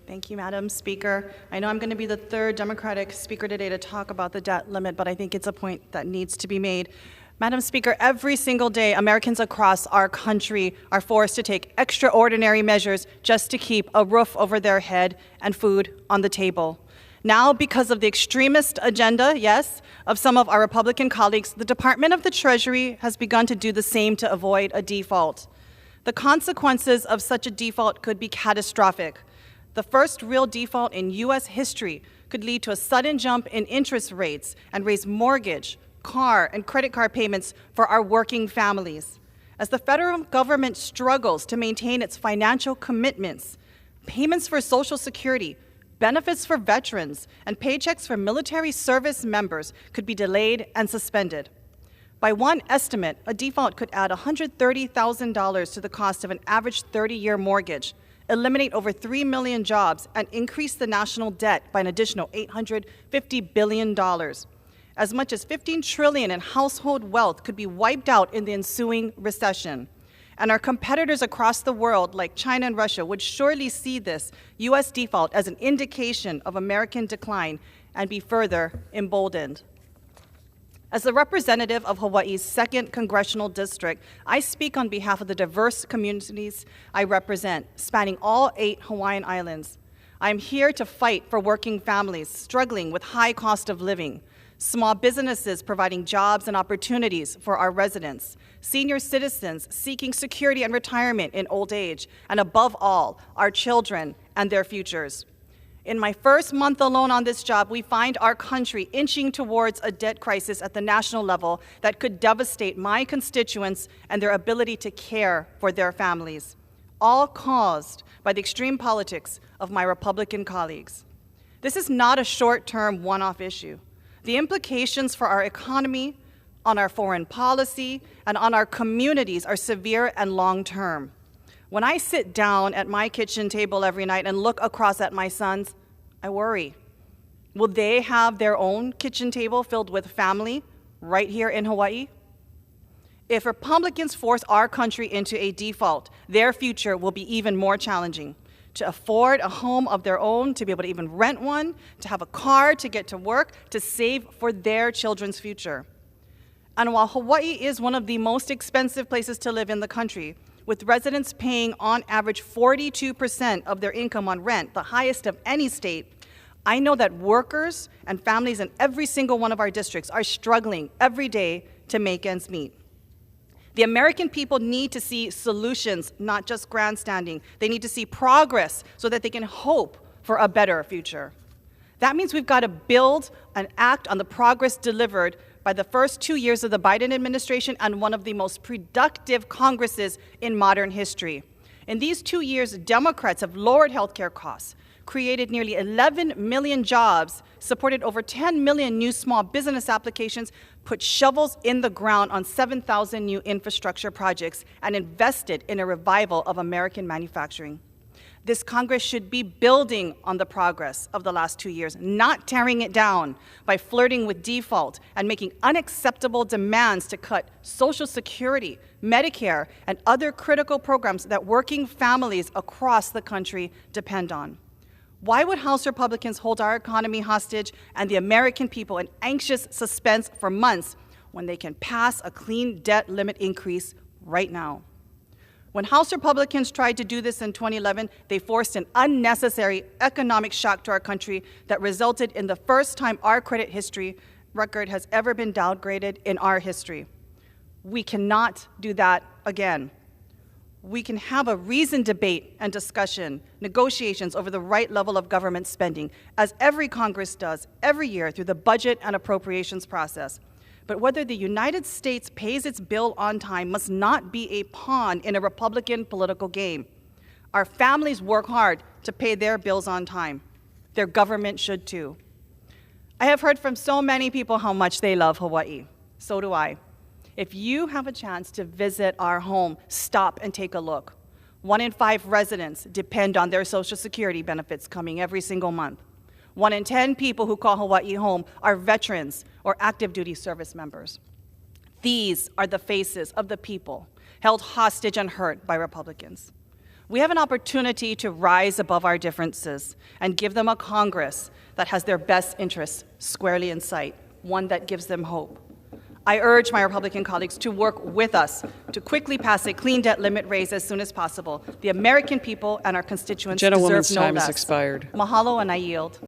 Thank you, Madam Speaker. I know I'm going to be the third Democratic speaker today to talk about the debt limit, but I think it's a point that needs to be made. Madam Speaker, every single day, Americans across our country are forced to take extraordinary measures just to keep a roof over their head and food on the table. Now, because of the extremist agenda, yes, of some of our Republican colleagues, the Department of the Treasury has begun to do the same to avoid a default. The consequences of such a default could be catastrophic. The first real default in U.S. history could lead to a sudden jump in interest rates and raise mortgage, car, and credit card payments for our working families. As the federal government struggles to maintain its financial commitments, payments for Social Security, benefits for veterans, and paychecks for military service members could be delayed and suspended. By one estimate, a default could add $130,000 to the cost of an average 30-year mortgage, eliminate over 3 million jobs, and increase the national debt by an additional $850 billion. As much as $15 trillion in household wealth could be wiped out in the ensuing recession. And our competitors across the world, like China and Russia, would surely see this U.S. default as an indication of American decline and be further emboldened. As the representative of Hawaii's 2nd Congressional District, I speak on behalf of the diverse communities I represent, spanning all 8 Hawaiian islands. I am here to fight for working families struggling with high cost of living, small businesses providing jobs and opportunities for our residents, senior citizens seeking security and retirement in old age, and above all, our children and their futures. In my first month alone on this job, we find our country inching towards a debt crisis at the national level that could devastate my constituents and their ability to care for their families, all caused by the extreme politics of my Republican colleagues. This is not a short-term, one-off issue. The implications for our economy, on our foreign policy, and on our communities are severe and long-term. When I sit down at my kitchen table every night and look across at my sons, I worry. Will they have their own kitchen table filled with family right here in Hawaii? If Republicans force our country into a default, their future will be even more challenging. To afford a home of their own, to be able to even rent one, to have a car, to get to work, to save for their children's future. And while Hawaii is one of the most expensive places to live in the country, with residents paying on average 42% of their income on rent, the highest of any state, I know that workers and families in every single one of our districts are struggling every day to make ends meet. The American people need to see solutions, not just grandstanding. They need to see progress so that they can hope for a better future. That means we've got to build and act on the progress delivered by the first 2 years of the Biden administration and one of the most productive Congresses in modern history. In these 2 years, Democrats have lowered healthcare costs, created nearly 11 million jobs, supported over 10 million new small business applications, put shovels in the ground on 7,000 new infrastructure projects, and invested in a revival of American manufacturing. This Congress should be building on the progress of the last 2 years, not tearing it down by flirting with default and making unacceptable demands to cut Social Security, Medicare, and other critical programs that working families across the country depend on. Why would House Republicans hold our economy hostage and the American people in anxious suspense for months when they can pass a clean debt limit increase right now? When House Republicans tried to do this in 2011, they forced an unnecessary economic shock to our country that resulted in the first time our credit history record has ever been downgraded in our history. We cannot do that again. We can have a reasoned debate and discussion, negotiations over the right level of government spending, as every Congress does every year through the budget and appropriations process. But whether the United States pays its bill on time must not be a pawn in a Republican political game. Our families work hard to pay their bills on time. Their government should too. I have heard from so many people how much they love Hawaii. So do I. If you have a chance to visit our home, stop and take a look. 1 in 5 residents depend on their Social Security benefits coming every single month. 1 in 10 people who call Hawaii home are veterans or active duty service members. These are the faces of the people held hostage and hurt by Republicans. We have an opportunity to rise above our differences and give them a Congress that has their best interests squarely in sight, one that gives them hope. I urge my Republican colleagues to work with us to quickly pass a clean debt limit raise as soon as possible. The American people and our constituents deserve no less. Gentlewoman's time has expired. Mahalo, and I yield.